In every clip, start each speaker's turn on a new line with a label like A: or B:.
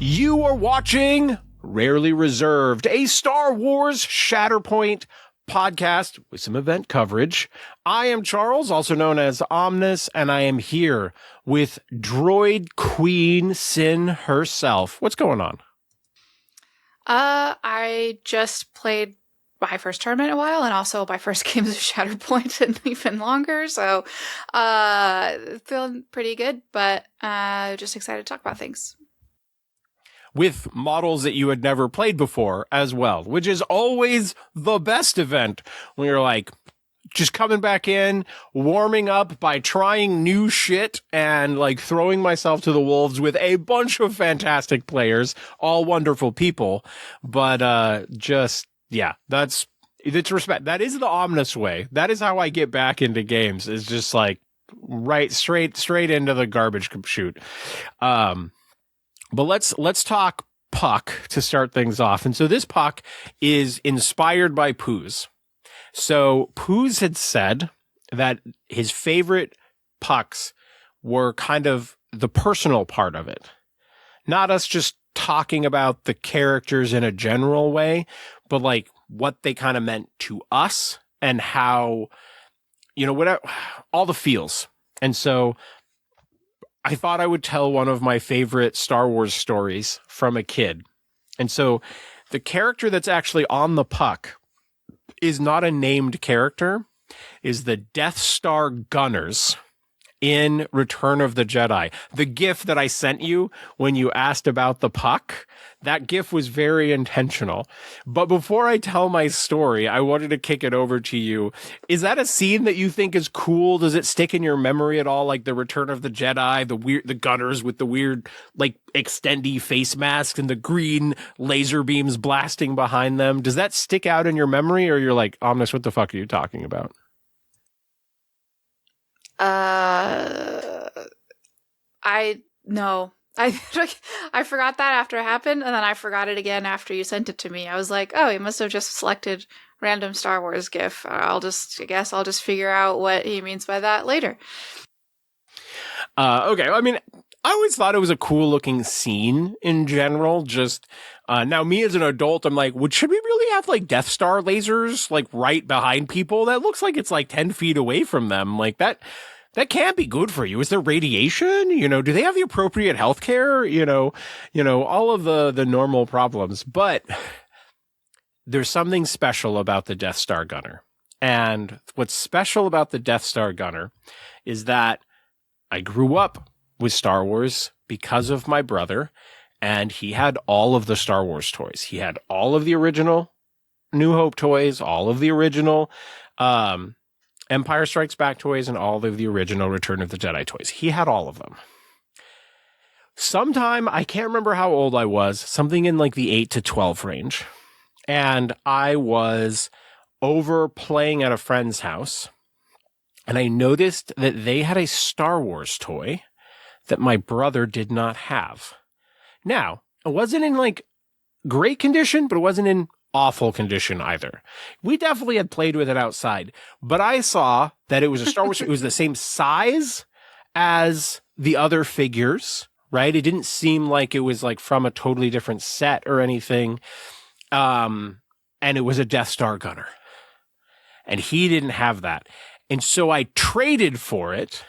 A: You are watching Rarely Reserved, a Star Wars Shatterpoint podcast with some event coverage. I am Charles, also known as Omnus, and I am here with Droid Queen Sin herself. What's going on?
B: I just played my first tournament in a while, and also my first games of Shatterpoint and even longer, so feeling pretty good, but just excited to talk about things.
A: With models that you had never played before as well, which is always the best event when you're like just coming back in, warming up by trying new shit and like throwing myself to the wolves with a bunch of fantastic players, all wonderful people. But it's respect. That is the Omnus way. That is how I get back into games, is just like right straight into the garbage chute. But let's talk puck to start things off. And so this puck is inspired by Poos. So Poos had said that his favorite pucks were kind of the personal part of it. Not us just talking about the characters in a general way, but like what they kind of meant to us and how, whatever, all the feels. And so I thought I would tell one of my favorite Star Wars stories from a kid. And so the character that's actually on the puck is not a named character, is the Death Star Gunners in Return of the Jedi. The GIF that I sent you when you asked about the puck, that GIF was very intentional. But before I tell my story, I wanted to kick it over to you. Is that a scene that you think is cool? Does it stick in your memory at all? Like the Return of the Jedi, the Gunners with the weird, like, extendy face masks and the green laser beams blasting behind them. Does that stick out in your memory, or you're like, Omnus, what the fuck are you talking about?
B: No. I forgot that after it happened, and then I forgot it again after you sent it to me. I was like, oh, he must have just selected random Star Wars GIF. I guess I'll just figure out what he means by that later.
A: Okay. I mean, I always thought it was a cool looking scene in general. Just, now me as an adult, I'm like, should we really have like Death Star lasers like right behind people? That looks like it's like 10 feet away from them. Like that can't be good for you. Is there radiation? Do they have the appropriate health care? All of the normal problems. But there's something special about the Death Star Gunner. And what's special about the Death Star Gunner is that I grew up with Star Wars because of my brother, and he had all of the Star Wars toys. He had all of the original New Hope toys, all of the original Empire Strikes Back toys, and all of the original Return of the Jedi toys. He had all of them. Sometime, I can't remember how old I was, something in like the 8 to 12 range. And I was over playing at a friend's house, and I noticed that they had a Star Wars toy that my brother did not have. Now, it wasn't in like great condition, but it wasn't in awful condition either. We definitely had played with it outside, but I saw that it was a Star Wars. It was the same size as the other figures, right? It didn't seem like it was like from a totally different set or anything. And it was a Death Star Gunner, and he didn't have that. And so I traded for it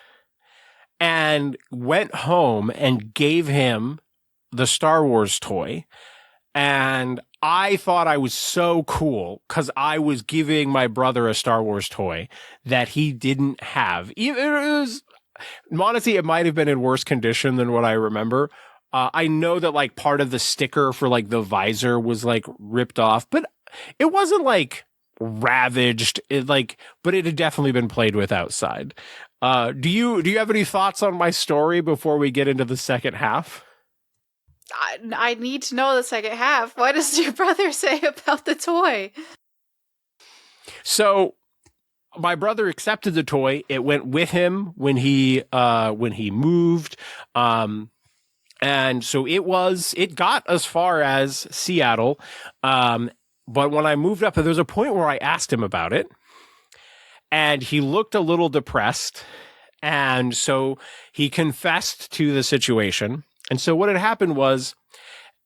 A: and went home and gave him the Star Wars toy. And I thought I was so cool because I was giving my brother a Star Wars toy that he didn't have. Honestly, it might have been in worse condition than what I remember. I know that like part of the sticker for like the visor was like ripped off, but it wasn't like ravaged. But it had definitely been played with outside. Do you have any thoughts on my story before we get into the second half?
B: I need to know the second half. What does your brother say about the toy?
A: So my brother accepted the toy. It went with him when he moved. And so it got as far as Seattle. But when I moved up, there was a point where I asked him about it, and he looked a little depressed. And so he confessed to the situation. And so what had happened was,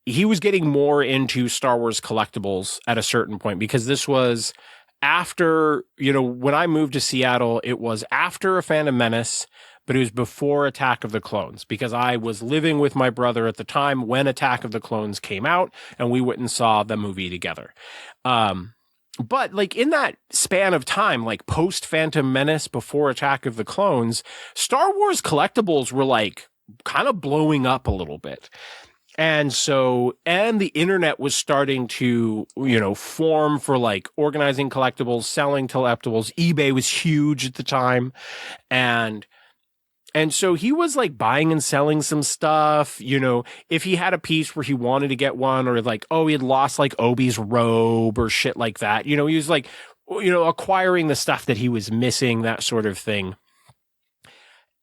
A: he was getting more into Star Wars collectibles at a certain point, because this was after, when I moved to Seattle, it was after A Phantom Menace, but it was before Attack of the Clones, because I was living with my brother at the time when Attack of the Clones came out, and we went and saw the movie together. But like in that span of time, like post Phantom Menace, before Attack of the Clones, Star Wars collectibles were like kind of blowing up a little bit. And the internet was starting to, form for like organizing collectibles, selling collectibles. eBay was huge at the time. And so he was like buying and selling some stuff, if he had a piece where he wanted to get one, or like, he had lost like Obi's robe or shit like that. He was like, acquiring the stuff that he was missing, that sort of thing.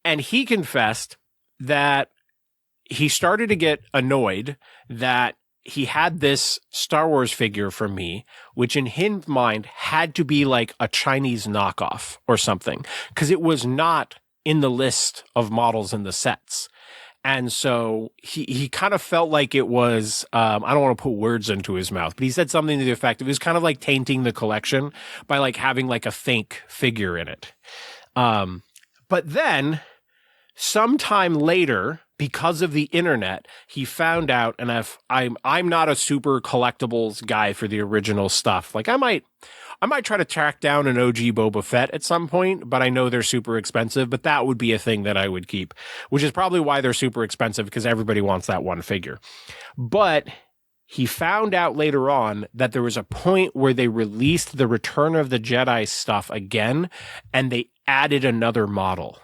A: And he confessed that he started to get annoyed that he had this Star Wars figure from me, which in his mind had to be like a Chinese knockoff or something, because it was not in the list of models in the sets. And so he kind of felt like it was, I don't want to put words into his mouth, but he said something to the effect, it was kind of like tainting the collection by like having like a fake figure in it. But then sometime later, because of the internet, he found out, and I'm not a super collectibles guy for the original stuff. Like I might try to track down an OG Boba Fett at some point, but I know they're super expensive, but that would be a thing that I would keep, which is probably why they're super expensive, because everybody wants that one figure. But he found out later on that there was a point where they released the Return of the Jedi stuff again, and they added another model.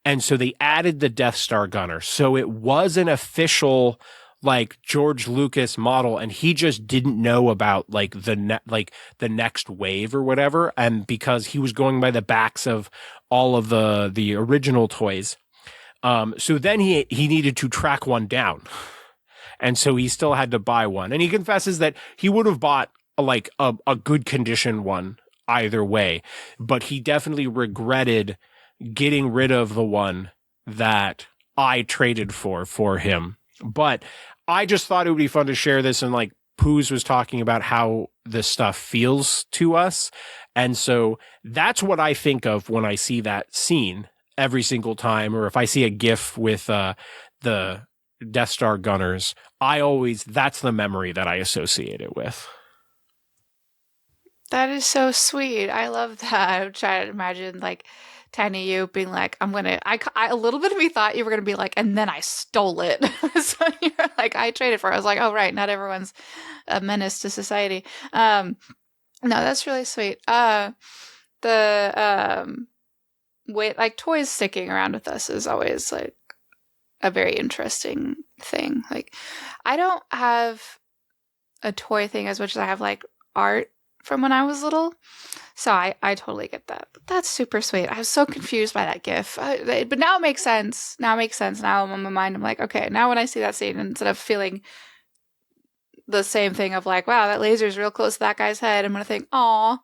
A: And so they added the Death Star gunner. So it was an official like George Lucas model, and he just didn't know about like the next wave or whatever. And because he was going by the backs of all of the original toys. So then he needed to track one down. And so he still had to buy one. And he confesses that he would have bought like a good condition one either way, but he definitely regretted getting rid of the one that I traded for him. But I just thought it would be fun to share this, and like Poos was talking about how this stuff feels to us. And so that's what I think of when I see that scene every single time, or if I see a GIF with the Death Star gunners, that's the memory that I associate it with.
B: That is so sweet. I love that. I'm trying to imagine like Tiny you being like, a little bit of me thought you were going to be like, and then I stole it. So you're like, I traded for it. I was like, oh, right. Not everyone's a menace to society. No, that's really sweet. Like toys sticking around with us is always like a very interesting thing. Like I don't have a toy thing as much as I have like art from when I was little. So I totally get that. But that's super sweet. I was so confused by that GIF. But now it makes sense. Now I'm on my mind. I'm like, okay, now when I see that scene, instead of feeling the same thing of like, wow, that laser's real close to that guy's head, I'm going to think, aw,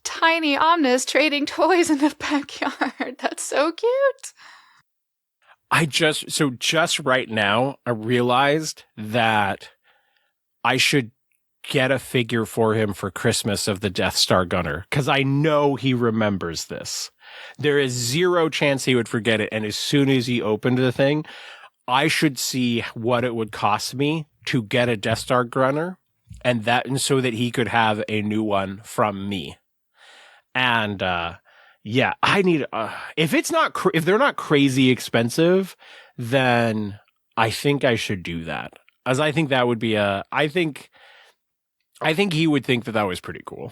B: tiny Omnus trading toys in the backyard. That's so cute.
A: Just right now, I realized that I should get a figure for him for Christmas of the Death Star gunner, because I know he remembers this. There is zero chance he would forget it. And as soon as he opened the thing, I should see what it would cost me to get a Death Star gunner, and so that he could have a new one from me. And yeah, I need if they're not crazy expensive, then I think I should do that, as I think that would be I think he would think that was pretty cool.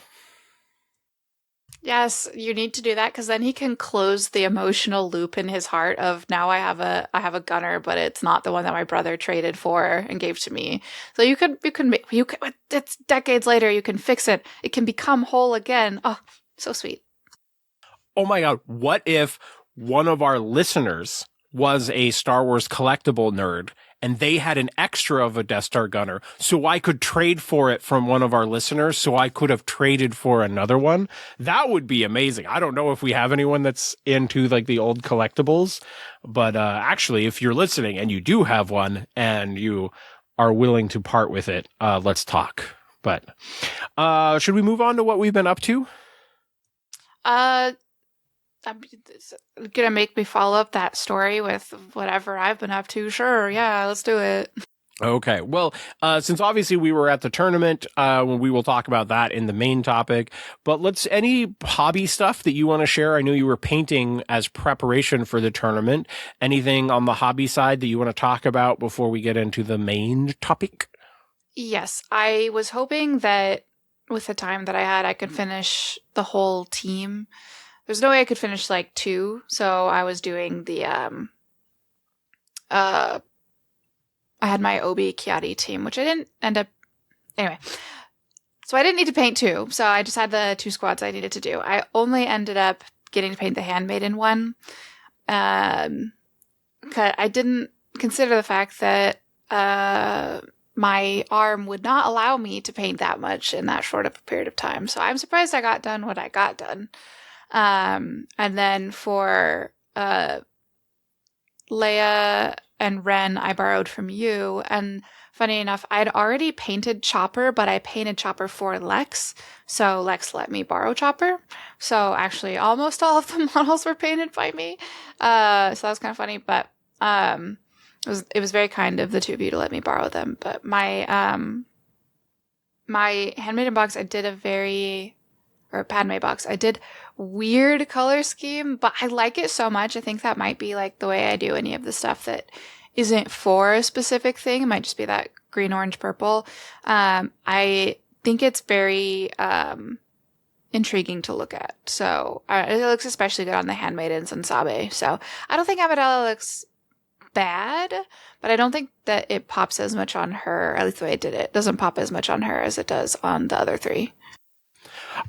B: Yes, you need to do that, because then he can close the emotional loop in his heart of, now I have a gunner, but it's not the one that my brother traded for and gave to me. So you can it's decades later, you can fix it. It can become whole again. Oh, so sweet.
A: Oh my God. What if one of our listeners was a Star Wars collectible nerd, and they had an extra of a Death Star gunner, so I could trade for it from one of our listeners, so I could have traded for another one? That would be amazing. I don't know if we have anyone that's into like the old collectibles, but actually, if you're listening and you do have one, and you are willing to part with it, let's talk. But should we move on to what we've been up to?
B: It's gonna make me follow up that story with whatever I've been up to. Sure, yeah, let's do it.
A: Okay. Well, since obviously we were at the tournament, we will talk about that in the main topic. But any hobby stuff that you want to share? I knew you were painting as preparation for the tournament. Anything on the hobby side that you want to talk about before we get into the main topic?
B: Yes, I was hoping that with the time that I had, I could finish the whole team. There's no way I could finish like 2, so I was doing the I had my Obi Kiadi team, which I didn't end up anyway. So I didn't need to paint 2, so I just had the 2 squads I needed to do. I only ended up getting to paint the Handmaiden one. 'Cause I didn't consider the fact that my arm would not allow me to paint that much in that short of a period of time. So I'm surprised I got done what I got done. And then for Leia and Ren, I borrowed from you. And funny enough, I'd already painted Chopper, but I painted Chopper for Lex. So Lex let me borrow Chopper. So actually, almost all of the models were painted by me. So that was kind of funny, but it was very kind of the 2 of you to let me borrow them. But my Handmaiden box, I did or Padme box, I did weird color scheme, but I like it so much. I think that might be like the way I do any of the stuff that isn't for a specific thing. It might just be that green, orange, purple. I think it's very intriguing to look at. So it looks especially good on the Handmaidens and Sabe. So I don't think Amidala looks bad, but I don't think that it pops as much on her, at least the way it did it. Doesn't pop as much on her as it does on the other 3.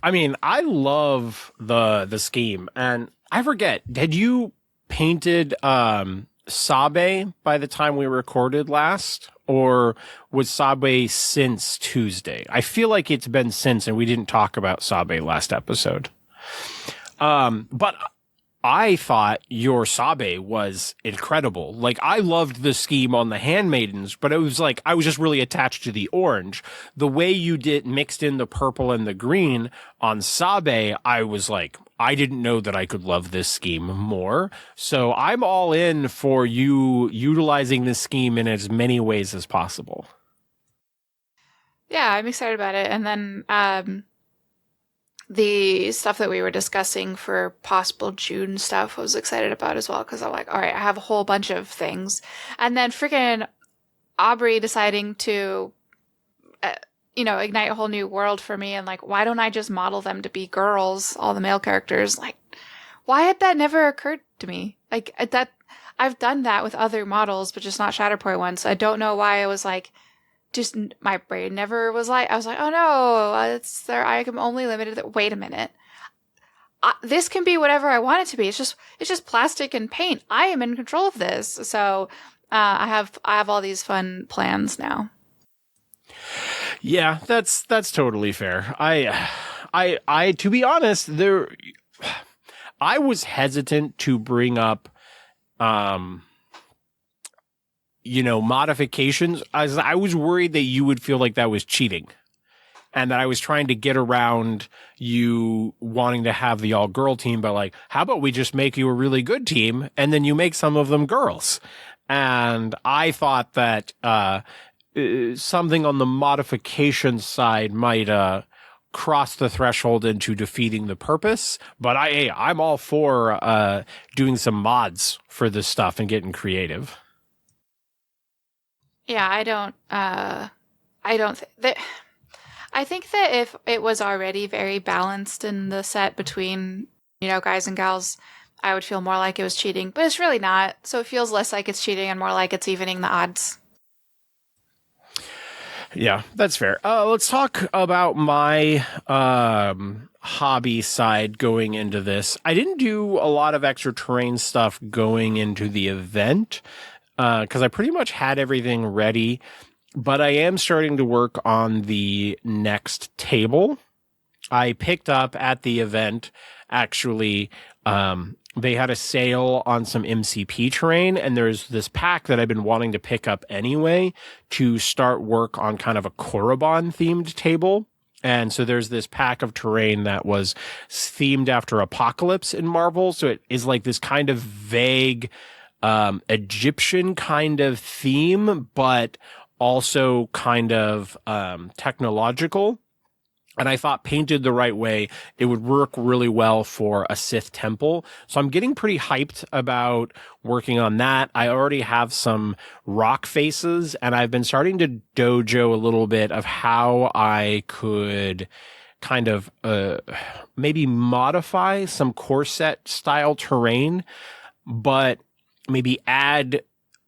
A: I mean, I love the scheme, and I forget, had you painted Sabe by the time we recorded last, or was Sabe since Tuesday? I feel like it's been since, and we didn't talk about Sabe last episode. But I thought your Sabe was incredible. Like, I loved the scheme on the Handmaidens, but it was like, I was just really attached to the orange. The way you mixed in the purple and the green on Sabe, I was like, I didn't know that I could love this scheme more. So I'm all in for you utilizing this scheme in as many ways as possible.
B: Yeah, I'm excited about it. And then, the stuff that we were discussing for possible June stuff I was excited about as well, because I'm like, all right, I have a whole bunch of things. And then freaking Aubrey deciding to, ignite a whole new world for me. And like, why don't I just model them to be girls, all the male characters? Like, why had that never occurred to me? Like, that I've done that with other models, but just not Shatterpoint ones. So I don't know why I was like, just my brain never was like, I was like, oh no, it's there. I am only limited. Wait a minute. This can be whatever I want it to be. It's just plastic and paint. I am in control of this. So, I have all these fun plans now.
A: Yeah, that's totally fair. I to be honest, I was hesitant to bring up, modifications, as I was worried that you would feel like that was cheating, and that I was trying to get around you wanting to have the all-girl team by like, how about we just make you a really good team, and then you make some of them girls? And I thought that something on the modification side might cross the threshold into defeating the purpose. But I'm all for doing some mods for this stuff and getting creative.
B: Yeah, I think that if it was already very balanced in the set between, guys and gals, I would feel more like it was cheating, but it's really not. So it feels less like it's cheating and more like it's evening the odds.
A: Yeah, that's fair. Let's talk about my hobby side going into this. I didn't do a lot of extra terrain stuff going into the event, because I pretty much had everything ready, but I am starting to work on the next table. I picked up at the event actually, they had a sale on some MCP terrain, and there's this pack that I've been wanting to pick up anyway to start work on kind of a Korriban themed table. And so there's this pack of terrain that was themed after Apocalypse in Marvel. So it is like this kind of vague Egyptian kind of theme, but also kind of technological. And I thought painted the right way, it would work really well for a Sith temple. So I'm getting pretty hyped about working on that. I already have some rock faces, and I've been starting to dojo a little bit of how I could kind of maybe modify some core set style terrain, but maybe add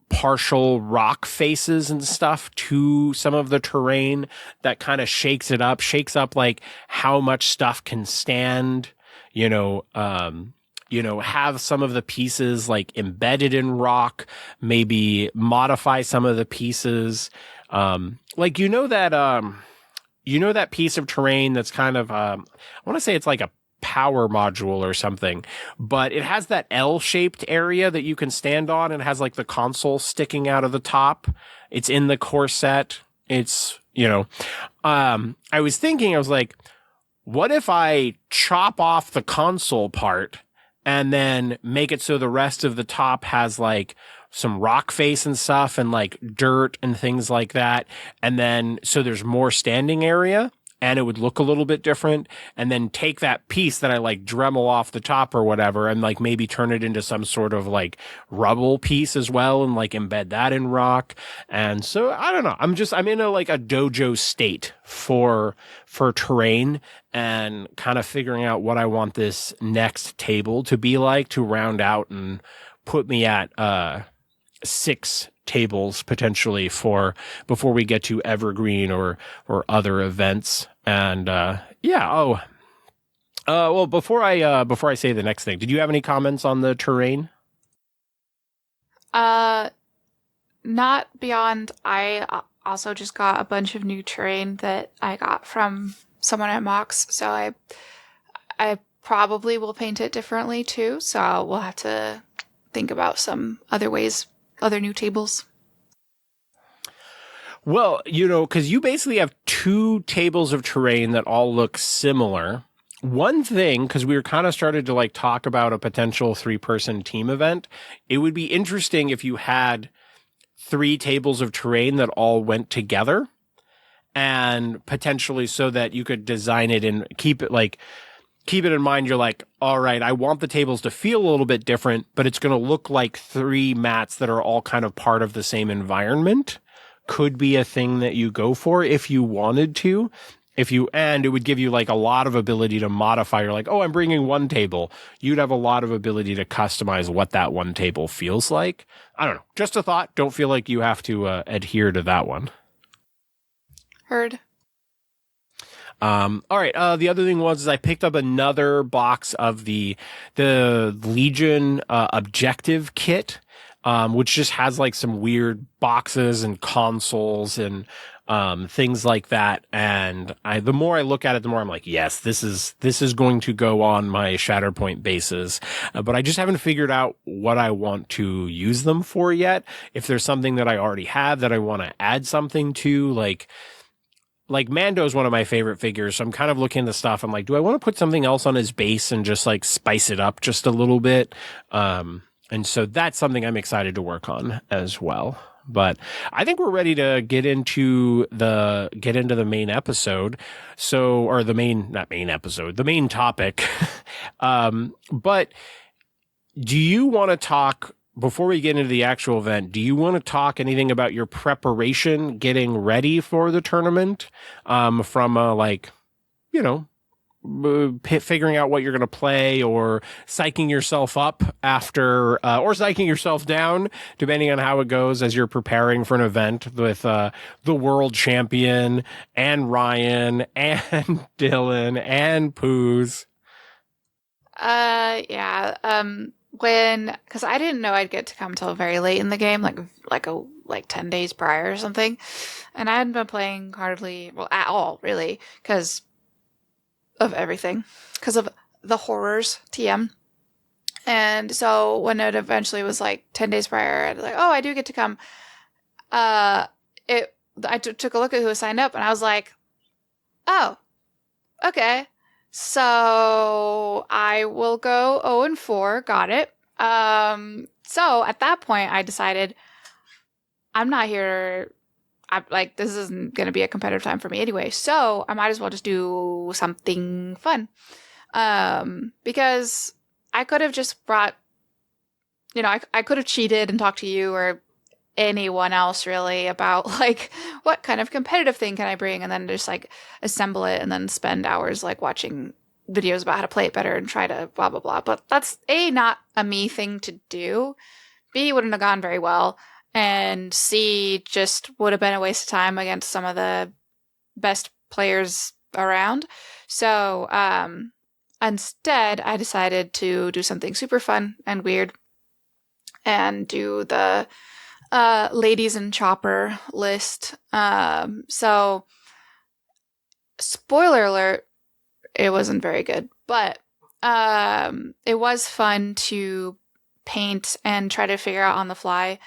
A: partial rock faces and stuff to some of the terrain that kind of shakes up like how much stuff can stand, have some of the pieces like embedded in rock, maybe modify some of the pieces. That piece of terrain that's kind of, I want to say it's like a power module or something, but it has that L-shaped area that you can stand on, and it has like the console sticking out of the top. It's in the core set. It's, I was like, what if I chop off the console part and then make it so the rest of the top has like some rock face and stuff and like dirt and things like that. And then, so there's more standing area, and it would look a little bit different, and then take that piece that I like Dremel off the top or whatever, and like maybe turn it into some sort of like rubble piece as well, and like embed that in rock. And so I don't know. I'm in a dojo state for terrain, and kind of figuring out what I want this next table to be like to round out and put me at 6 tables potentially for before we get to Evergreen or other events. And well, before I say the next thing, did you have any comments on the terrain?
B: Not beyond, I also just got a bunch of new terrain that I got from someone at Mox, so I probably will paint it differently too, so we'll have to think about some other ways, other new tables.
A: Well, because you basically have 2 tables of terrain that all look similar. One thing, because we were kind of started to like talk about a potential 3-person team event, it would be interesting if you had 3 tables of terrain that all went together, and potentially so that you could design it and keep it in mind. You're like, all right, I want the tables to feel a little bit different, but it's going to look like 3 mats that are all kind of part of the same environment. Could be a thing that you go for if you wanted to. And it would give you like a lot of ability to modify. You're like, oh, I'm bringing 1 table. You'd have a lot of ability to customize what that 1 table feels like. I don't know. Just a thought. Don't feel like you have to adhere to that one.
B: Heard.
A: All right. The other thing was I picked up another box of the Legion objective kit, which just has like some weird boxes and consoles and things like that. And the more I look at it, the more I'm like, yes, this is going to go on my Shatterpoint bases. But I just haven't figured out what I want to use them for yet. If there's something that I already have that I want to add something to, like Mando is one of my favorite figures, so I'm kind of looking at the stuff. I'm like, do I want to put something else on his base and just like spice it up just a little bit? And so that's something I'm excited to work on as well. But I think we're ready to get into the main episode. The main topic. But do you want to talk, before we get into the actual event, do you want to talk anything about your preparation, getting ready for the tournament, from figuring out what you're going to play, or psyching yourself up after, or psyching yourself down, depending on how it goes as you're preparing for an event with the world champion and Ryan and Dylan and Poos?
B: Because I didn't know I'd get to come till very late in the game, like 10 days prior or something, and I hadn't been playing hardly, at all, really, because of everything, because of the horrors TM. And so when it eventually was like 10 days prior, I was like, oh, I do get to come. I took a look at who was signed up, and I was like, oh, okay. So I will go 0-4. Got it. So at that point, I decided I'm not here. This isn't going to be a competitive time for me anyway. So I might as well just do something fun. Because I could have just brought, I could have cheated and talked to you or anyone else really about like what kind of competitive thing can I bring, and then just like assemble it and then spend hours like watching videos about how to play it better and try to blah blah blah. But that's A, not a me thing to do. B, wouldn't have gone very well, and C, just would have been a waste of time against some of the best players around. So instead I decided to do something super fun and weird and do the ladies and chopper list. So spoiler alert, it wasn't very good, but it was fun to paint and try to figure out on the fly.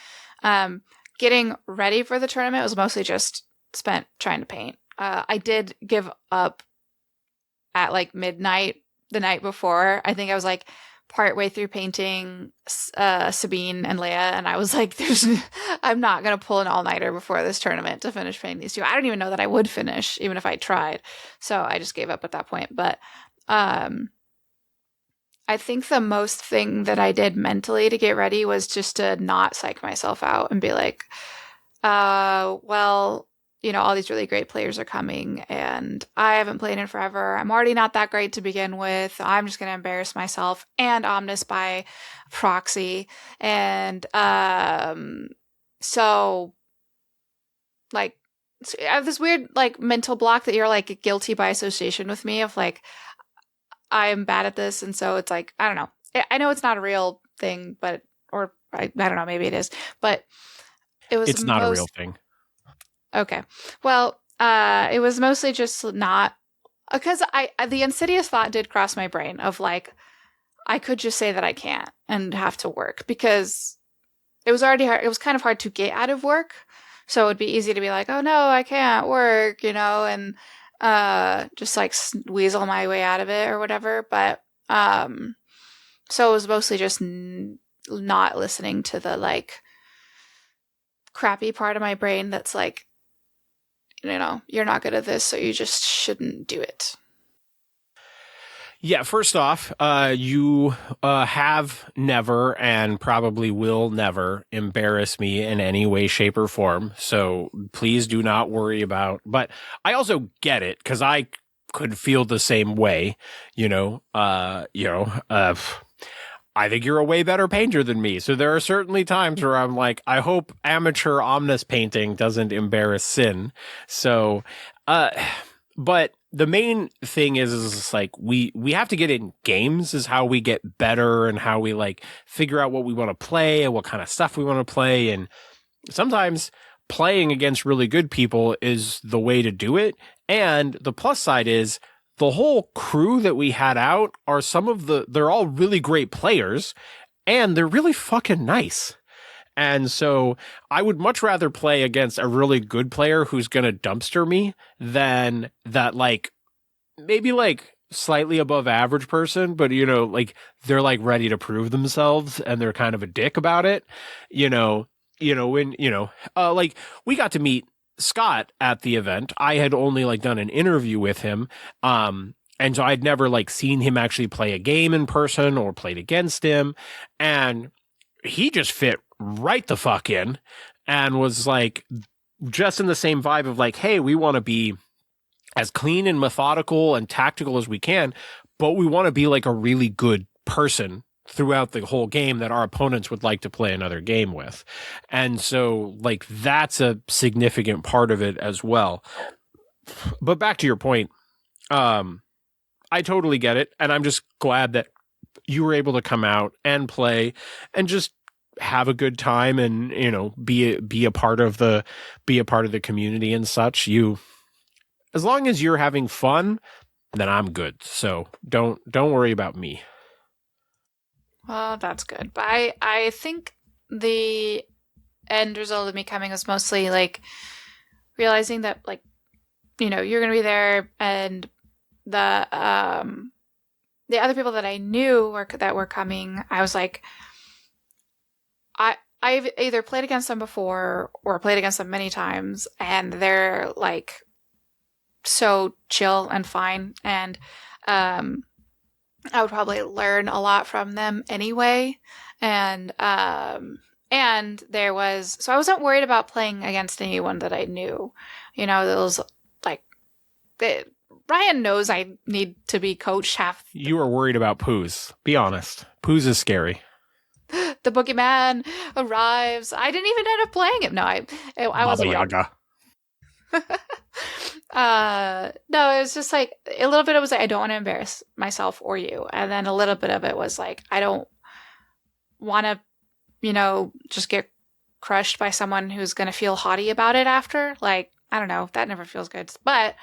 B: Getting ready for the tournament was mostly just spent trying to paint. I did give up at like midnight the night before. I think I was like partway through painting Sabine and Leia, and I was like, I'm not going to pull an all-nighter before this tournament to finish painting these two. I don't even know that I would finish, even if I tried. So I just gave up at that point. But I think the most thing that I did mentally to get ready was just to not psych myself out and be like, well, all these really great players are coming and I haven't played in forever. I'm already not that great to begin with. I'm just going to embarrass myself and Omnus by proxy. And so like I have this weird like mental block that you're like guilty by association with me of like, I'm bad at this. And so it's like, I don't know. I know it's not a real thing, but, or I don't know, maybe it is, but it's
A: not a real thing.
B: Okay. Well, it was mostly just not because the insidious thought did cross my brain of like, I could just say that I can't and have to work because it was already hard. It was kind of hard to get out of work. So it would be easy to be like, oh no, I can't work, and just like weasel my way out of it or whatever. But so it was mostly just not listening to the like crappy part of my brain that's like, you're not good at this, so you just shouldn't do it.
A: Yeah, first off, you have never and probably will never embarrass me in any way, shape, or form. So please do not worry about. But I also get it because I could feel the same way. I think you're a way better painter than me. So there are certainly times where I'm like, I hope amateur Omnus painting doesn't embarrass Sin. So, but the main thing is like, we have to get in games is how we get better and how we like figure out what we want to play and what kind of stuff we want to play. And sometimes playing against really good people is the way to do it. And the plus side is, the whole crew that we had out are they're all really great players and they're really fucking nice. And so I would much rather play against a really good player who's going to dumpster me than that, like maybe like slightly above average person, but like they're like ready to prove themselves and they're kind of a dick about it. Like we got to meet Scott at the event. I had only like done an interview with him. And so I'd never like seen him actually play a game in person or played against him. And he just fit right the fuck in and was like just in the same vibe of like, hey, we want to be as clean and methodical and tactical as we can, but we want to be like a really good person throughout the whole game that our opponents would like to play another game with. And so like that's a significant part of it as well. But back to your point, I totally get it. And I'm just glad that you were able to come out and play and just have a good time and, be a part of the community and such. As long as you're having fun, then I'm good. So don't worry about me.
B: Well, that's good. But I think the end result of me coming was mostly like realizing that like, you know, you're gonna be there, and the other people that I knew that were coming, I was like, I've either played against them before or played against them many times, and they're like so chill and fine, and I would probably learn a lot from them anyway, and there was, so I wasn't worried about playing against anyone that I knew, you know, those like Ryan knows I need to be coached half.
A: You were worried about Poos. Be honest. Poos is scary.
B: The boogeyman arrives. I didn't even end up playing him. No, I wasn't.
A: Baba Yaga.
B: No, it was just like a little bit. It was like I don't want to embarrass myself or you, and then a little bit of it was like I don't want to, you know, just get crushed by someone who's going to feel haughty about it after. Like I don't know, that never feels good. But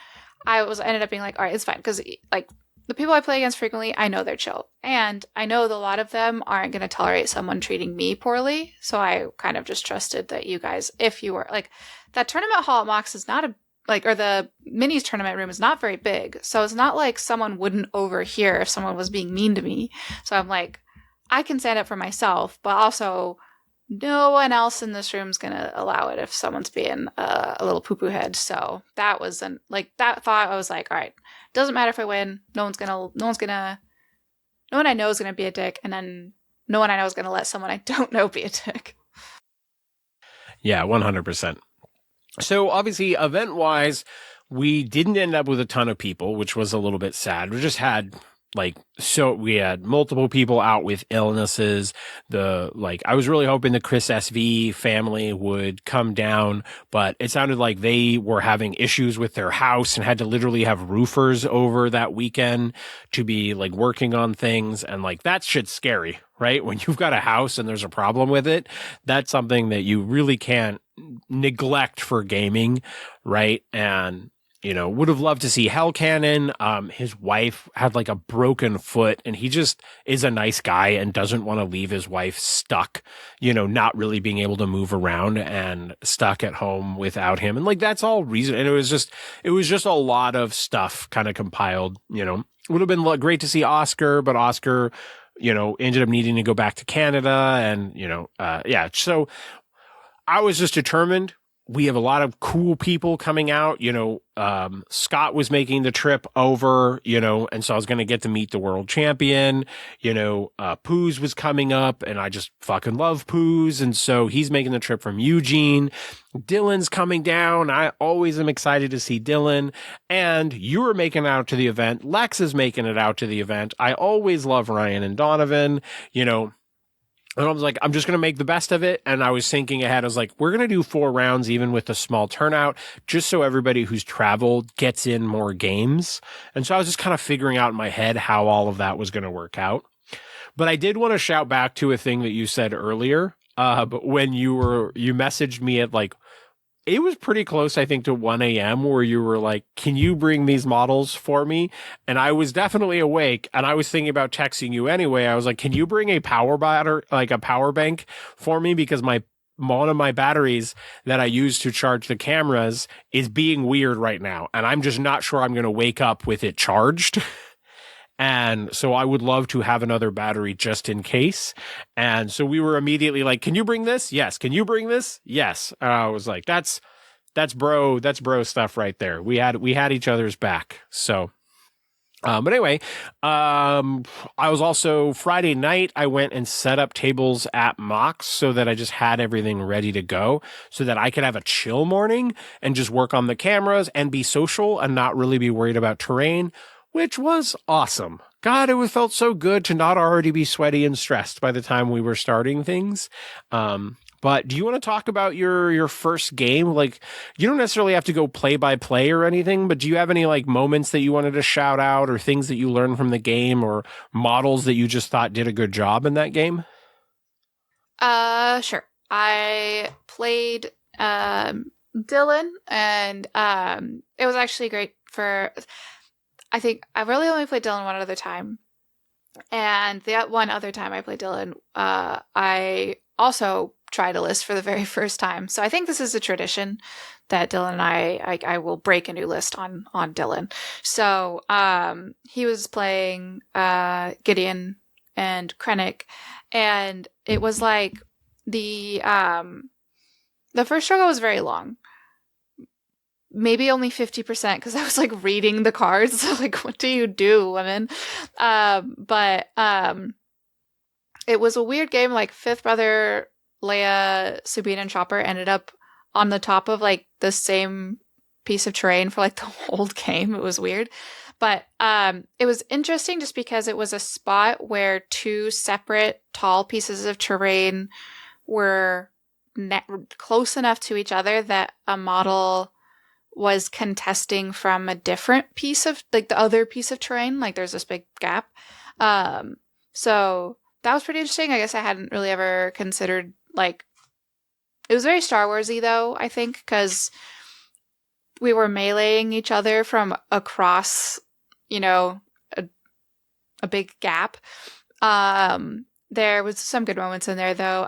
B: I ended up being like, all right, it's fine, because like the people I play against frequently, I know they're chill, and I know that a lot of them aren't going to tolerate someone treating me poorly. So I kind of just trusted that you guys, if you were like, that tournament hall at Mox is not a like, or the minis tournament room is not very big, so it's not like someone wouldn't overhear if someone was being mean to me. So I'm like, I can stand up for myself, but also no one else in this room is going to allow it if someone's being a little poo-poo head. So that was like that thought. I was like, all right, doesn't matter if I win. No one I know is going to be a dick. And then no one I know is going to let someone I don't know be a dick.
A: Yeah, 100%. So obviously event wise, we didn't end up with a ton of people, which was a little bit sad. We just had we had multiple people out with illnesses. I was really hoping the Chris SV family would come down, but it sounded like they were having issues with their house and had to literally have roofers over that weekend to be like working on things. And like, that shit's scary, right? When you've got a house and there's a problem with it, that's something that you really can't neglect for gaming, right? And you know, would have loved to see Hell Cannon. His wife had like a broken foot, and he just is a nice guy and doesn't want to leave his wife stuck, you know, not really being able to move around and stuck at home without him. And like, that's all reason. And it was just a lot of stuff kind of compiled, you know. Would have been great to see Oscar, but Oscar, you know, ended up needing to go back to Canada, and, you know, yeah. So I was just determined. We have a lot of cool people coming out, you know, Scott was making the trip over, you know, and so I was going to get to meet the world champion, you know, Poos was coming up, and I just fucking love Poos. And so he's making the trip from Eugene. Dylan's coming down. I always am excited to see Dylan, and you were making it out to the event. Lex is making it out to the event. I always love Ryan and Donovan, you know. And I was like, I'm just going to make the best of it. And I was thinking ahead. I was like, we're going to do 4 rounds, even with a small turnout, just so everybody who's traveled gets in more games. And so I was just kind of figuring out in my head how all of that was going to work out. But I did want to shout back to a thing that you said earlier. But when you messaged me at like, it was pretty close, I think, to 1 a.m. where you were like, can you bring these models for me? And I was definitely awake, and I was thinking about texting you anyway. I was like, can you bring a power bank for me? Because one of my batteries that I use to charge the cameras is being weird right now, and I'm just not sure I'm going to wake up with it charged. And so I would love to have another battery just in case. And so we were immediately like, can you bring this? Yes. Can you bring this? Yes. And I was like, that's bro stuff right there. We had each other's back. So, but anyway, I was also Friday night, I went and set up tables at Mox so that I just had everything ready to go so that I could have a chill morning and just work on the cameras and be social and not really be worried about terrain, which was awesome. God, it felt so good to not already be sweaty and stressed by the time we were starting things. But do you want to talk about your first game? Like, you don't necessarily have to go play by play or anything, but do you have any like moments that you wanted to shout out, or things that you learned from the game, or models that you just thought did a good job in that game?
B: Sure. I played Dylan, and it was actually great for. I think I really only played Dylan one other time. And that one other time I played Dylan, I also tried a list for the very first time. So I think this is a tradition that Dylan and I will break a new list on Dylan. So he was playing Gideon and Krennic, and it was like the first struggle was very long. Maybe only 50% because I was like reading the cards. Like, what do you do, women? But it was a weird game. Like, fifth brother, Leia, Sabine, and Chopper ended up on the top of like the same piece of terrain for like the whole game. It was weird. But it was interesting just because it was a spot where two separate tall pieces of terrain were close enough to each other that a model was contesting from a different piece of like the other piece of terrain. Like there's this big gap. So that was pretty interesting. I guess I hadn't really ever considered like it was very Star Warsy though, I think, because we were meleeing each other from across, you know, a big gap. There was some good moments in there though.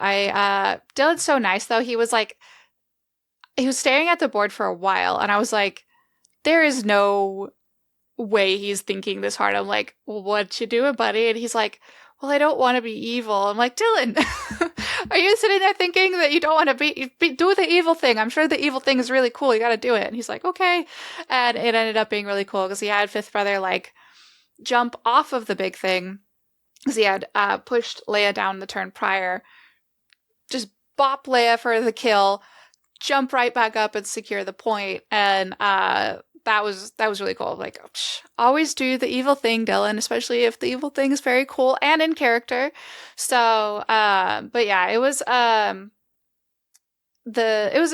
B: Dylan's so nice though. He was staring at the board for a while, and I was like, there is no way he's thinking this hard. I'm like, well, what you doing, buddy? And he's like, well, I don't want to be evil. I'm like, Dylan, are you sitting there thinking that you don't want to do the evil thing? I'm sure the evil thing is really cool. You got to do it. And he's like, okay. And it ended up being really cool because he had fifth brother like jump off of the big thing because he had pushed Leia down the turn prior, just bop Leia for the kill, jump right back up and secure the point. And that was really cool. Like, always do the evil thing, Dylan, especially if the evil thing is very cool and in character. So but yeah, it was a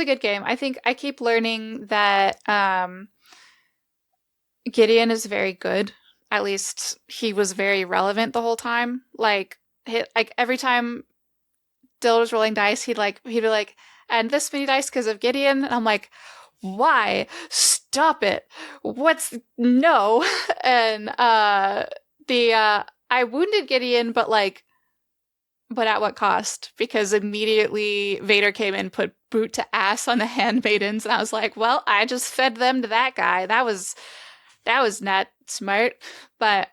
B: good game. I think I keep learning that Gideon is very good. At least he was very relevant the whole time. Like every time Dylan was rolling dice, he'd be like, and this many dice because of Gideon. And I'm like, why? Stop it. No. And I wounded Gideon, but at what cost? Because immediately Vader came in, put boot to ass on the handmaidens, and I was like, well, I just fed them to that guy. That was not smart. But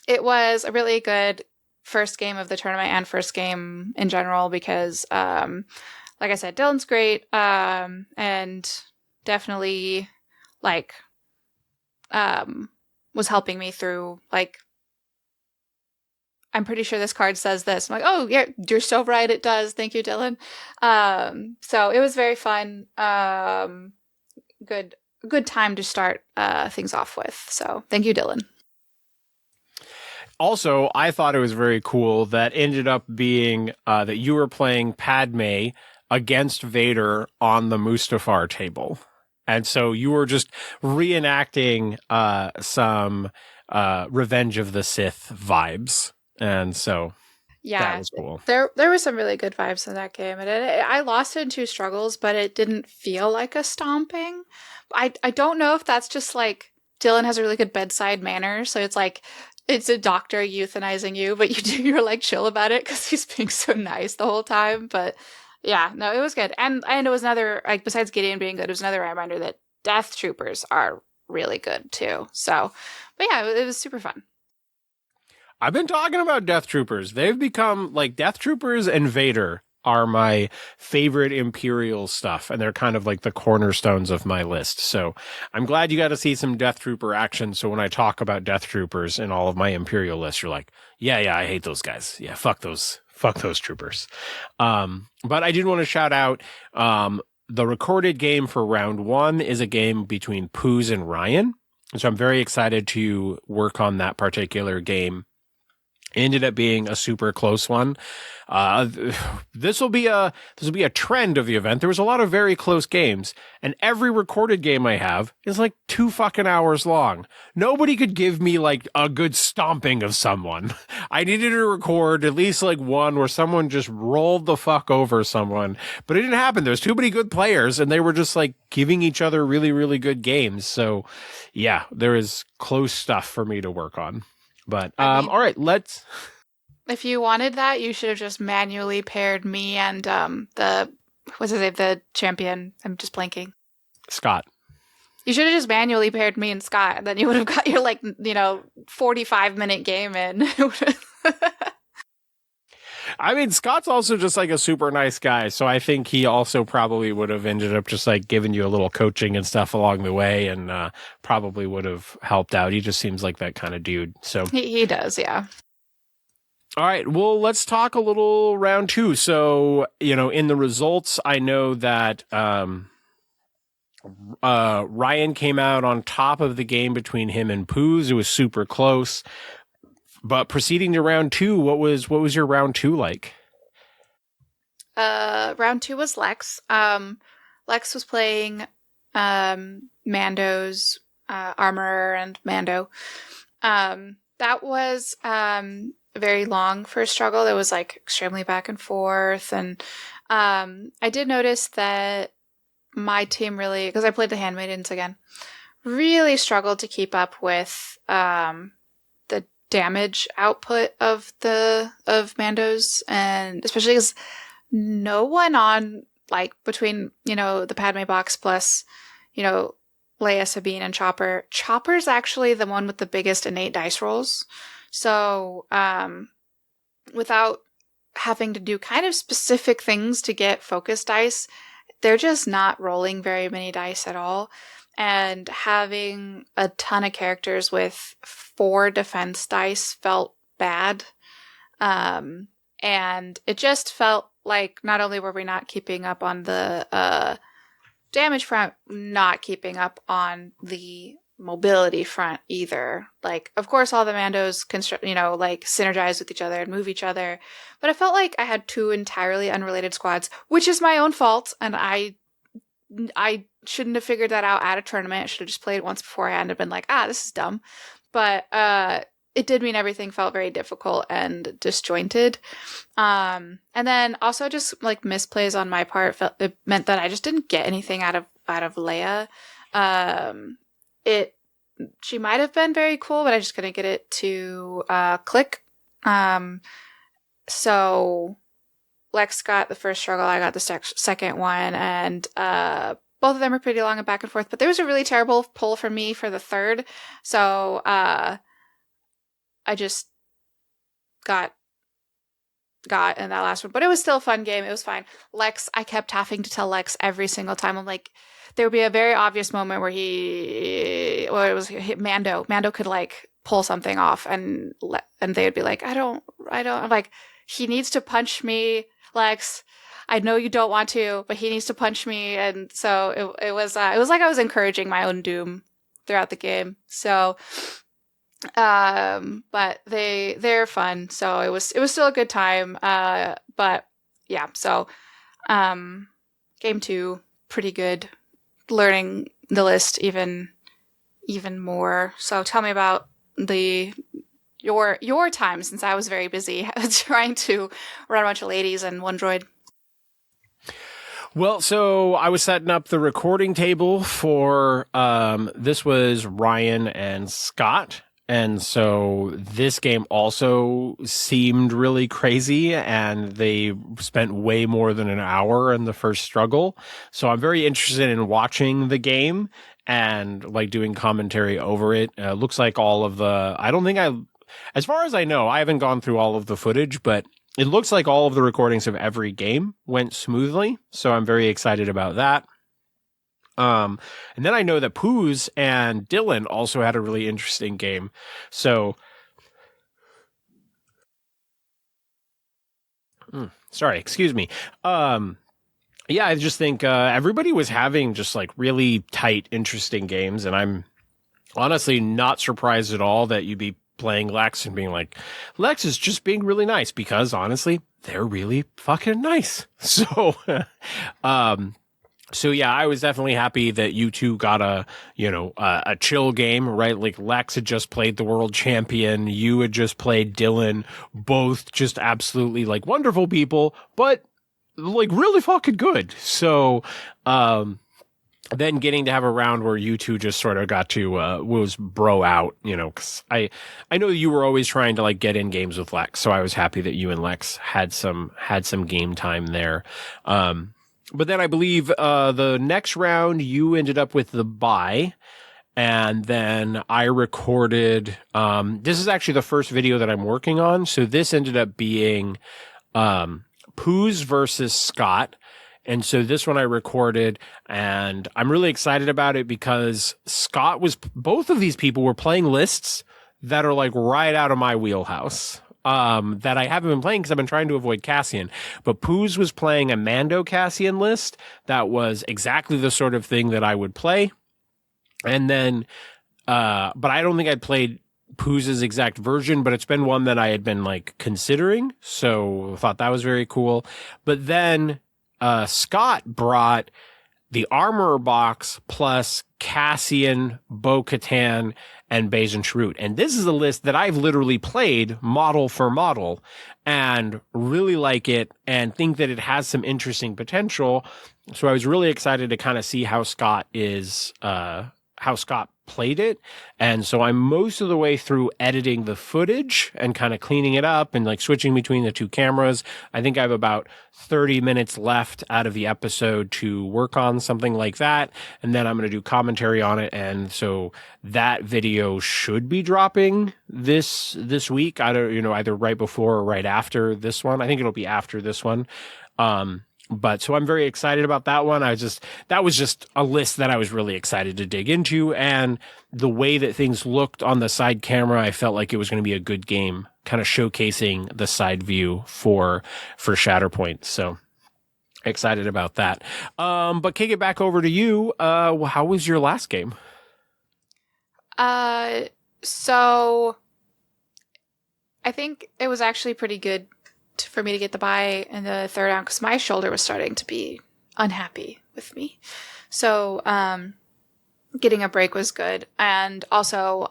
B: it was a really good first game of the tournament and first game in general because like I said, Dylan's great and definitely was helping me through I'm pretty sure this card says this. I'm like, oh yeah, you're so right, it does. Thank you, Dylan. So it was very fun. Good time to start things off with. So thank you, Dylan.
A: Also, I thought it was very cool that ended up being that you were playing Padme against Vader on the Mustafar table. And so you were just reenacting some Revenge of the Sith vibes. And so that was cool.
B: There were some really good vibes in that game. And I lost in 2 struggles, but it didn't feel like a stomping. I don't know if that's just like Dylan has a really good bedside manner. So it's like, it's a doctor euthanizing you, but you're like chill about it because he's being so nice the whole time. But yeah, no, it was good. And it was another, like, besides Gideon being good, it was another reminder that Death Troopers are really good too. So, but yeah, it was super fun.
A: I've been talking about Death Troopers. They've become like Death Troopers and Vader are my favorite Imperial stuff, and they're kind of like the cornerstones of my list. So I'm glad you got to see some Death Trooper action. So when I talk about Death Troopers in all of my Imperial lists, you're like, yeah, I hate those guys. Yeah, fuck those troopers. But I did want to shout out the recorded game for round 1 is a game between Poos and Ryan. So I'm very excited to work on that particular game. Ended up being a super close one. Uh, this will be a trend of the event. There was a lot of very close games, and every recorded game I have is like 2 fucking hours long. Nobody could give me like a good stomping of someone. I needed to record at least like one where someone just rolled the fuck over someone, but it didn't happen. There's too many good players, and they were just like giving each other really, really good games. So, yeah, there is close stuff for me to work on. But all right, let's.
B: If you wanted that, you should have just manually paired me and what's his name, the champion. I'm just blanking.
A: Scott.
B: You should have just manually paired me and Scott, and then you would have got your 45-minute game in.
A: I mean, Scott's also just like a super nice guy, so I think he also probably would have ended up just like giving you a little coaching and stuff along the way, and probably would have helped out. He just seems like that kind of dude. So
B: he does, yeah.
A: All right, well, let's talk a little round 2. So, in the results, I know that Ryan came out on top of the game between him and Poos. It was super close. But proceeding to round 2, what was your round 2 like?
B: Round 2 was Lex. Lex was playing Mando's Armorer and Mando. That was very long for a struggle. It was like extremely back and forth, and I did notice that my team really, because I played the Handmaidens again, really struggled to keep up with the damage output of Mando's, and especially because no one on between the Padme box plus Leia, Sabine, and Chopper. Chopper's actually the one with the biggest innate dice rolls. So, without having to do kind of specific things to get focus dice, they're just not rolling very many dice at all. And having a ton of characters with 4 defense dice felt bad. And it just felt like not only were we not keeping up on the damage front, not keeping up on the mobility front either. Of course, all the Mandos can, synergize with each other and move each other. But I felt like I had 2 entirely unrelated squads, which is my own fault. And I shouldn't have figured that out at a tournament. I should have just played it once beforehand and been like, this is dumb. But it did mean everything felt very difficult and disjointed. And then also just misplays on my part. It meant that I just didn't get anything out of Leia. She might have been very cool, but I just couldn't get it to click. So Lex got the first struggle, I got the second one, and both of them are pretty long and back and forth. But there was a really terrible pull for me for the third, so I just got in that last one. But it was still a fun game. It was fine. Lex, I kept having to tell Lex every single time. I'm like, there would be a very obvious moment where Mando could pull something off, and they would be like, I don't. I'm like, he needs to punch me, Lex. I know you don't want to, but he needs to punch me. And so it was like I was encouraging my own doom throughout the game. So, but they're fun. So it was still a good time. But yeah, so, game 2, pretty good. Learning the list even more. So tell me about your time, since I was very busy trying to run a bunch of ladies and one droid.
A: Well, so I was setting up the recording table for this was Ryan and Scott. And so this game also seemed really crazy, and they spent way more than an hour in the first struggle. So I'm very interested in watching the game and doing commentary over it. Looks like all of as far as I know, I haven't gone through all of the footage, but it looks like all of the recordings of every game went smoothly. So I'm very excited about that. And then I know that Poos and Dylan also had a really interesting game. So, sorry, excuse me. Yeah, I just think everybody was having just really tight, interesting games, and I'm honestly not surprised at all that you'd be playing Lex and being like, Lex is just being really nice because honestly, they're really fucking nice. So, so yeah, I was definitely happy that you two got a chill game, right? Like Lex had just played the world champion. You had just played Dylan, both just absolutely like wonderful people, but like really fucking good. So, then getting to have a round where you two just sort of got to was bro out, because I know you were always trying to like get in games with Lex, so I was happy that you and Lex had some game time there. But then I believe the next round you ended up with the bye, and then I recorded. This is actually the first video that I'm working on, so this ended up being Poos versus Scott. And so this one I recorded, and I'm really excited about it because both of these people were playing lists that are like right out of my wheelhouse, that I haven't been playing because I've been trying to avoid Cassian. But Poos was playing a Mando Cassian list that was exactly the sort of thing that I would play. And then, but I don't think I'd played Poos' exact version, but it's been one that I had been like considering. So I thought that was very cool. But then, Scott brought the Armorer box plus Cassian, Bo-Katan, and Bajan Shrute. And this is a list that I've literally played model for model and really like it and think that it has some interesting potential. So I was really excited to kind of see how Scott played it. And so I'm most of the way through editing the footage and kind of cleaning it up and like switching between the two cameras. I think I have about 30 minutes left out of the episode to work on something like that. And then I'm going to do commentary on it. And so that video should be dropping this week, either right before or right after this one. I think it'll be after this one. But so I'm very excited about that one. That was just a list that I was really excited to dig into. And the way that things looked on the side camera, I felt like it was going to be a good game, kind of showcasing the side view for Shatterpoint. So excited about that. But kick it back over to you. How was your last game?
B: So I think it was actually pretty good for me to get the bye in the third round because my shoulder was starting to be unhappy with me. So getting a break was good. And also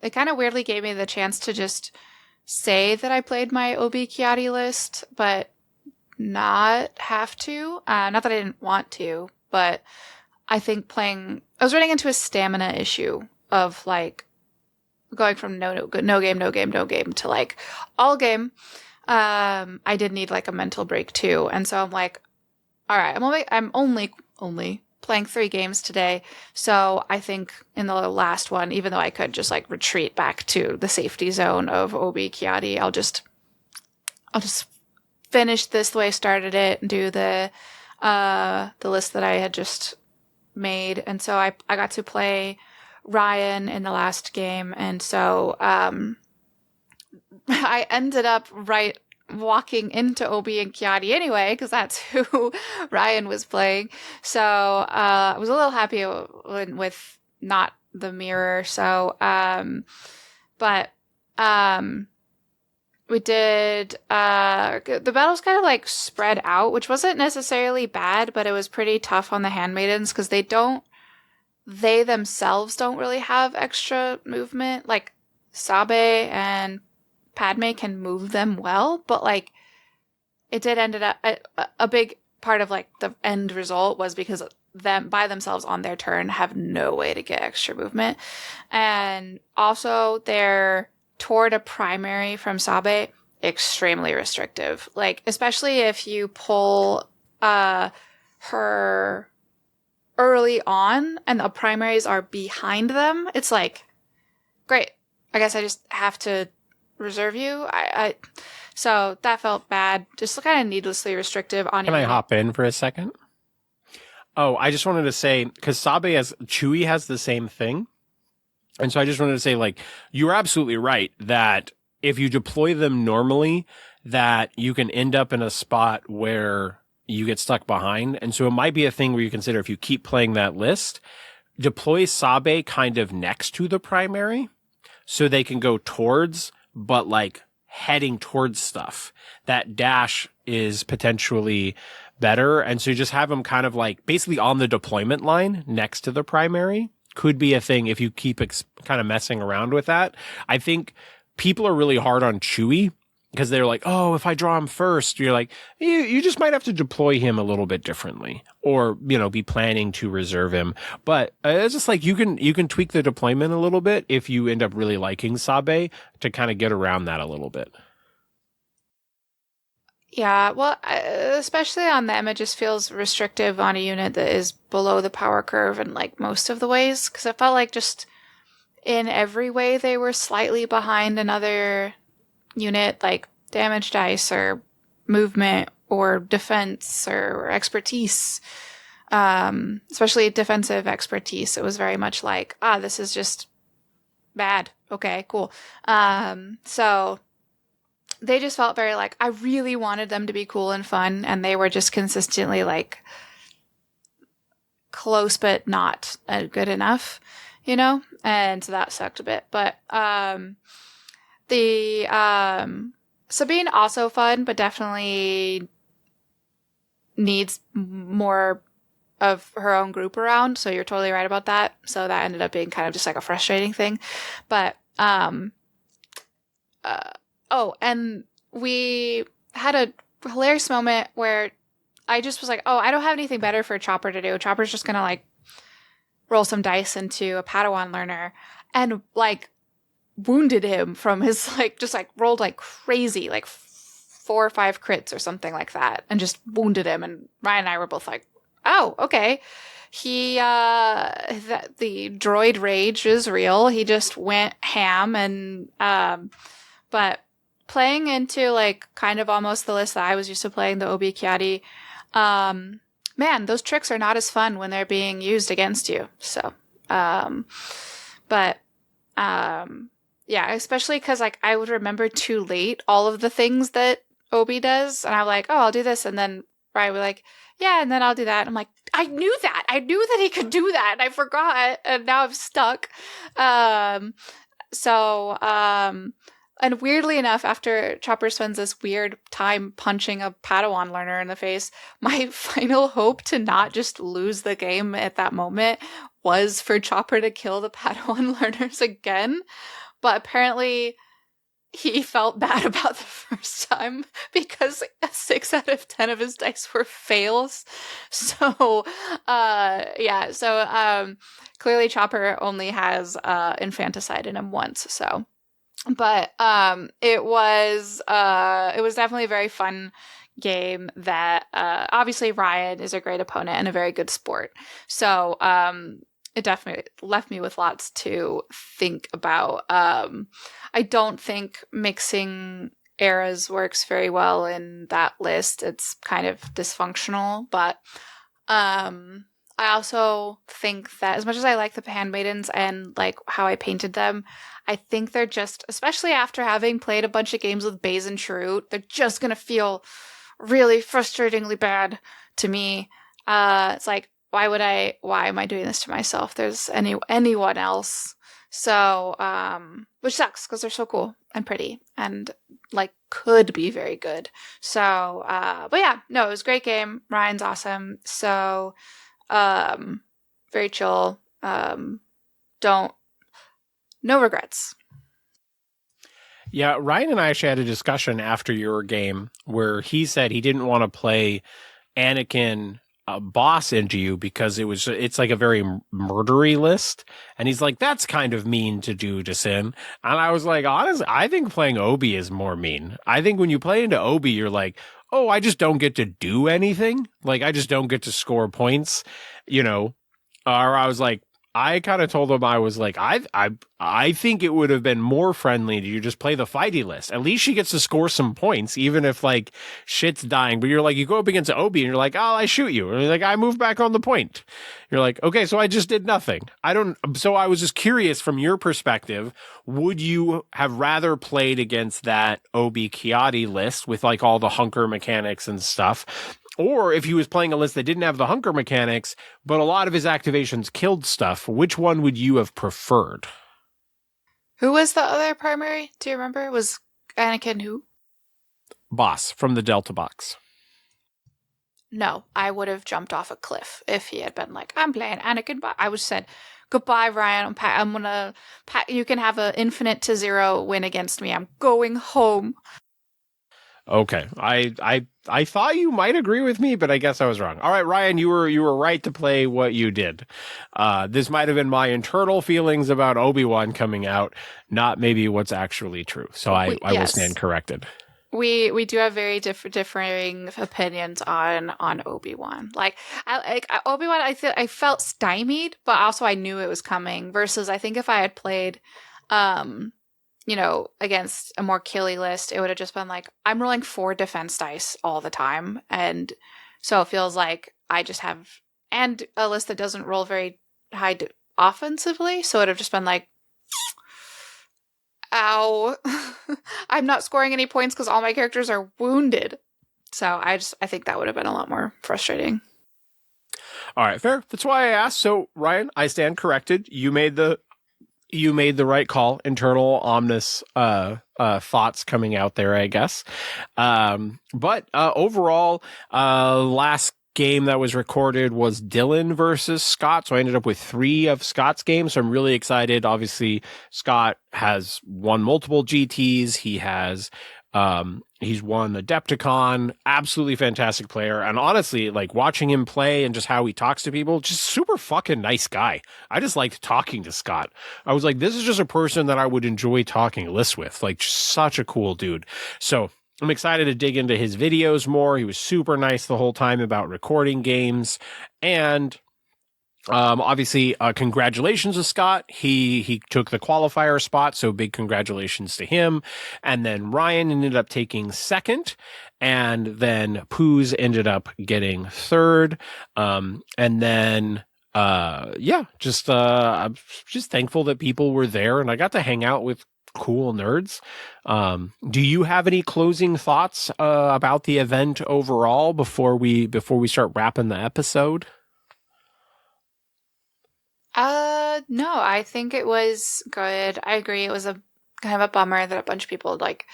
B: it kind of weirdly gave me the chance to just say that I played my OB Kiati list, but not have to. Not that I didn't want to, but I think I was running into a stamina issue of like going from no game to like all game. I did need like a mental break too. And so I'm like, all right, I'm only playing 3 games today. So I think in the last one, even though I could just like retreat back to the safety zone of OB Kiati, I'll just finish this the way I started it and do the list that I had just made. And so I got to play Ryan in the last game. And so, I ended up walking into OB and Kiati anyway, because that's who Ryan was playing. So I was a little happy with not the mirror. So, but we did, the battles kind of like spread out, which wasn't necessarily bad, but it was pretty tough on the handmaidens because they themselves don't really have extra movement. Like Sabe and Padme can move them well, but like it did ended up a big part of like the end result was because them by themselves on their turn have no way to get extra movement. And also they're toward a primary from Sabe, extremely restrictive. Like especially if you pull her early on and the primaries are behind them, it's like great. I guess I just have to reserve you. So that felt bad. Just kind of needlessly restrictive on.
A: Can I hop in for a second? Oh, I just wanted to say, because Chewie has the same thing. And so I just wanted to say, like, you're absolutely right that if you deploy them normally, that you can end up in a spot where you get stuck behind. And so it might be a thing where you consider if you keep playing that list, deploy Sabe kind of next to the primary. so they can go towards, but like heading towards stuff. That dash is potentially better. And so you just have them kind of like basically on the deployment line next to the primary could be a thing if you keep kind of messing around with that. I think people are really hard on Chewie because they're like, oh, if I draw him first, you're like, you just might have to deploy him a little bit differently or, be planning to reserve him. But it's just like you can tweak the deployment a little bit if you end up really liking Sabe to kind of get around that a little bit.
B: Yeah, well, especially on them, it just feels restrictive on a unit that is below the power curve in like most of the ways. Because I felt like just in every way they were slightly behind another unit, like damage dice or movement or defense or expertise. Especially defensive expertise. It was very much like, this is just bad. Okay, cool. So they just felt very like, I really wanted them to be cool and fun, and they were just consistently like close but not good enough, and so that sucked a bit. But Sabine also fun, but definitely needs more of her own group around, so you're totally right about that. So that ended up being kind of just like a frustrating thing. But and we had a hilarious moment where I just was like, I don't have anything better for Chopper to do. Chopper's just gonna like roll some dice into a Padawan learner, and like wounded him from his like just like rolled like crazy, like 4 or 5 crits or something like that, and just wounded him. And Ryan and I were both like, oh, okay. He the droid rage is real. He just went ham, and but playing into like kind of almost the list that I was used to playing, the Obi Kiadi, man, those tricks are not as fun when they're being used against you. So, yeah, especially because like I would remember too late all of the things that Obi does, and I'm like, I'll do this, and then Ryan would like, yeah, and then I'll do that. I'm like, I knew that he could do that, and I forgot, and now I'm stuck. And weirdly enough, after Chopper spends this weird time punching a Padawan learner in the face, my final hope to not just lose the game at that moment was for Chopper to kill the Padawan learners again. But apparently he felt bad about the first time because 6 out of 10 of his dice were fails. So, clearly Chopper only has infanticide in him once, so... But it was definitely a very fun game that obviously Ryan is a great opponent and a very good sport. So it definitely left me with lots to think about. I don't think mixing eras works very well in that list. It's kind of dysfunctional, but I also think that as much as I like the handmaidens and like how I painted them, I think they're just, especially after having played a bunch of games with Baze and Chirrut, they're just going to feel really frustratingly bad to me. It's like, why am I doing this to myself? There's anyone else. So, which sucks because they're so cool and pretty and like could be very good. So, but yeah, no, it was a great game. Ryan's awesome. So, very chill. No regrets.
A: Yeah, Ryan and I actually had a discussion after your game where he said he didn't want to play Anakin boss into you because it's like a very murdery list, and he's like, that's kind of mean to do to Sin. And I was like, honestly, I think playing Obi is more mean. I think when you play into Obi, you're like, oh, I just don't get to do anything. Like, I just don't get to score points, or I was like, I kind of told him, I was like, I think it would have been more friendly to you just play the fighty list. At least she gets to score some points, even if like shit's dying. But you're like, you go up against Obi and you're like, I shoot you. And you're like, I move back on the point. You're like, okay, so I just did nothing. So I was just curious from your perspective, would you have rather played against that Obi Kiadi list with like all the hunker mechanics and stuff? Or if he was playing a list that didn't have the hunker mechanics, but a lot of his activations killed stuff, which one would you have preferred?
B: Who was the other primary? Do you remember? Was Anakin who?
A: Boss from the Delta box.
B: No, I would have jumped off a cliff if he had been like, I'm playing Anakin. I would have said, goodbye, Ryan. I'm gonna. You can have an infinite to 0 win against me. I'm going home.
A: Okay, I thought you might agree with me, but I guess I was wrong. All right, Ryan, you were right to play what you did. This might have been my internal feelings about Obi-Wan coming out, not maybe what's actually true. So I will stand corrected.
B: We do have very differing opinions on Obi-Wan. Like Obi-Wan, I felt stymied, but also I knew it was coming. Versus, I think if I had played, against a more killy list, it would have just been like, I'm rolling 4 defense dice all the time. And so it feels like I just have, and a list that doesn't roll very high offensively. So it would have just been like, ow, I'm not scoring any points because all my characters are wounded. So I think that would have been a lot more frustrating.
A: All right, fair. That's why I asked. So Ryan, I stand corrected. You made the right call. Internal Omnus thoughts coming out there, I guess. But overall, last game that was recorded was Dylan versus Scott. So I ended up with 3 of Scott's games. So I'm really excited. Obviously, Scott has won multiple GTs. He has he's won Adepticon, absolutely fantastic player. And honestly, like watching him play and just how he talks to people, just super fucking nice guy. I just liked talking to Scott. I was like, this is just a person that I would enjoy talking lists with. Like, just such a cool dude. So I'm excited to dig into his videos more. He was super nice the whole time about recording games. And obviously, congratulations to Scott. He took the qualifier spot, so big congratulations to him. And then Ryan ended up taking second, and then Poos ended up getting third. And then I'm just thankful that people were there, and I got to hang out with cool nerds. Do you have any closing thoughts about the event overall before we start wrapping the episode?
B: No, I think it was good. I agree. It was a kind of a bummer that a bunch of people, like,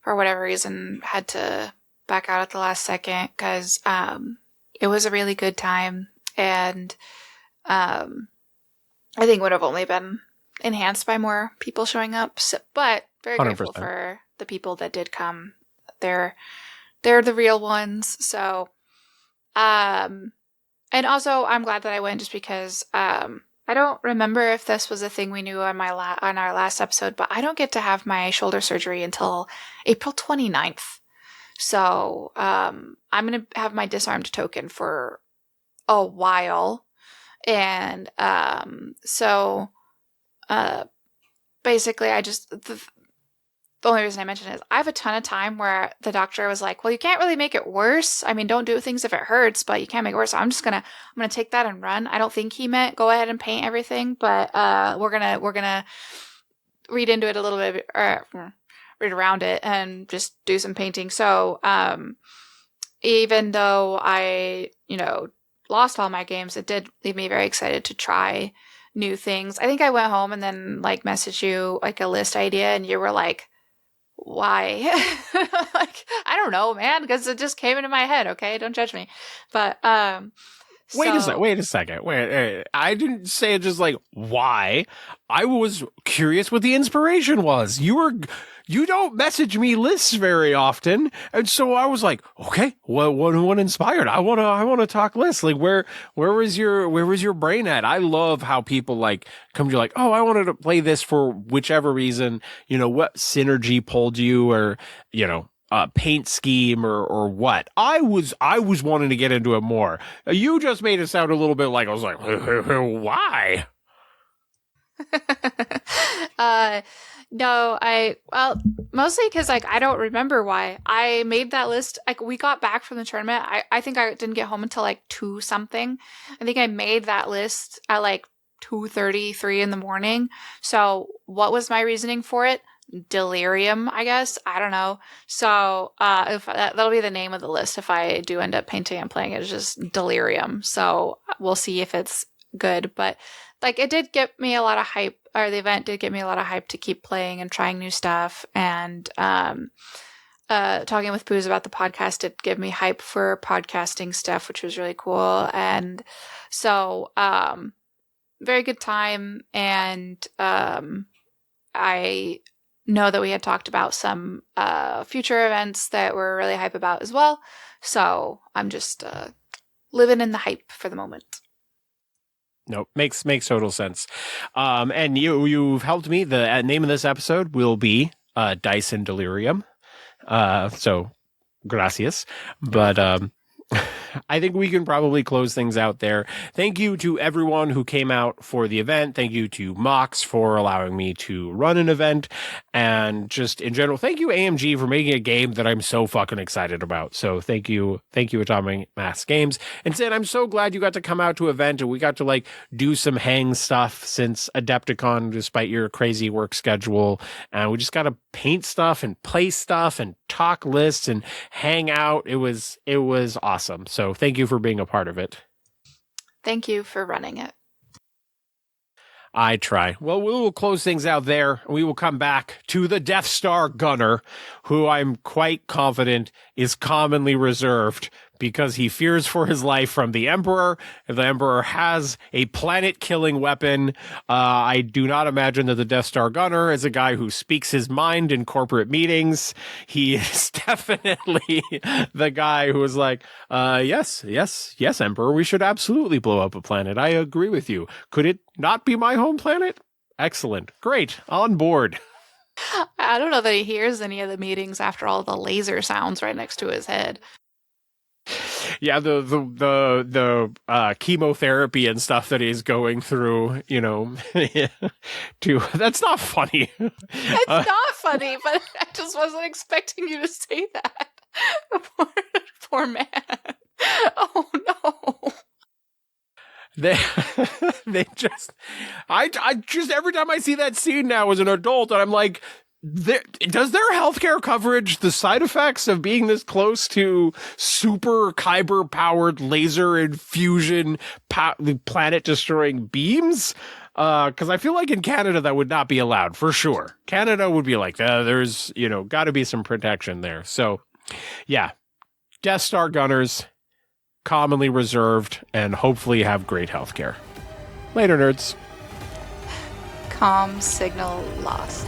B: for whatever reason, had to back out at the last second because it was a really good time, and I think would have only been enhanced by more people showing up. So, but very
A: 100%.
B: grateful for the people that did come. They're the real ones. So, and also I'm glad that I went just because I don't remember if this was a thing we knew on on our last episode, but I don't get to have my shoulder surgery until April 29th. So I'm going to have my disarmed token for a while. And basically I just, the only reason I mention it is I have a ton of time where the doctor was like, well, you can't really make it worse. I mean, don't do things if it hurts, but you can't make it worse. So I'm going to take that and run. I don't think he meant go ahead and paint everything, but we're going to read into it a little bit, read around it and just do some painting. So even though I, lost all my games, it did leave me very excited to try new things. I think I went home and then like messaged you like a list idea and you were like, why? Like, I don't know, man, because it just came into my head. Okay, don't judge me. But
A: wait a second. I didn't say it just like why. I was curious what the inspiration was. You don't message me lists very often, and so I was like, okay, what inspired? I wanna talk lists. Like where was your brain at? I love how people like come to you like, oh, I wanted to play this for whichever reason. What synergy pulled you, or paint scheme or what. I was wanting to get into it more. You just made it sound a little bit like I was like, why?
B: No, mostly because like I don't remember why I made that list. Like we got back from the tournament. I think I didn't get home until like 2 something. I think I made that list at like 2:33 in the morning. So what was my reasoning for it? Delirium, I guess. I don't know. So if that'll be the name of the list if I do end up painting and playing it. It's just Delirium. So we'll see if it's good. But like it did get me a lot of hype the event did give me a lot of hype to keep playing and trying new stuff. And talking with Booze about the podcast did give me hype for podcasting stuff, which was really cool. And so, very good time. And I know that we had talked about some future events that we're really hype about as well. So I'm just living in the hype for the moment.
A: Nope, makes total sense. And you've helped me. The name of this episode will be Dice and Delirium. So gracias. But I think we can probably close things out there. Thank you to everyone who came out for the event. Thank you to Mox for allowing me to run an event. And just in general, thank you, AMG, for making a game that I'm so fucking excited about. So thank you, Atomic Mass Games. And Sid, I'm so glad you got to come out to an event and we got to like do some hang stuff since Adepticon, despite your crazy work schedule. And we just got to paint stuff and play stuff and talk lists and hang out. It was awesome. So thank you for being a part of it.
B: Thank you for running it.
A: I try. Well, we will close things out there. We will come back to the Death Star Gunner, who I'm quite confident is commonly reserved because he fears for his life from the Emperor. If the Emperor has a planet-killing weapon, I do not imagine that the Death Star Gunner is a guy who speaks his mind in corporate meetings. He is definitely the guy who is like, yes, Emperor, we should absolutely blow up a planet. I agree with you. Could it not be my home planet? Excellent. Great. On board.
B: I don't know that he hears any of the meetings after all the laser sounds right next to his head.
A: Yeah, the chemotherapy and stuff that he's going through, you know, that's not funny.
B: It's not funny, but I just wasn't expecting you to say that. Poor man. Oh no.
A: They just, I just, every time I see that scene now as an adult, and I'm like, does their healthcare coverage the side effects of being this close to super kyber powered laser infusion planet destroying beams? Because I feel like in Canada that would not be allowed for sure. Canada would be like, there's, you know, got to be some protection there. So yeah, Death Star Gunners, commonly reserved, and hopefully have great healthcare. Later, nerds.
B: Comm signal lost.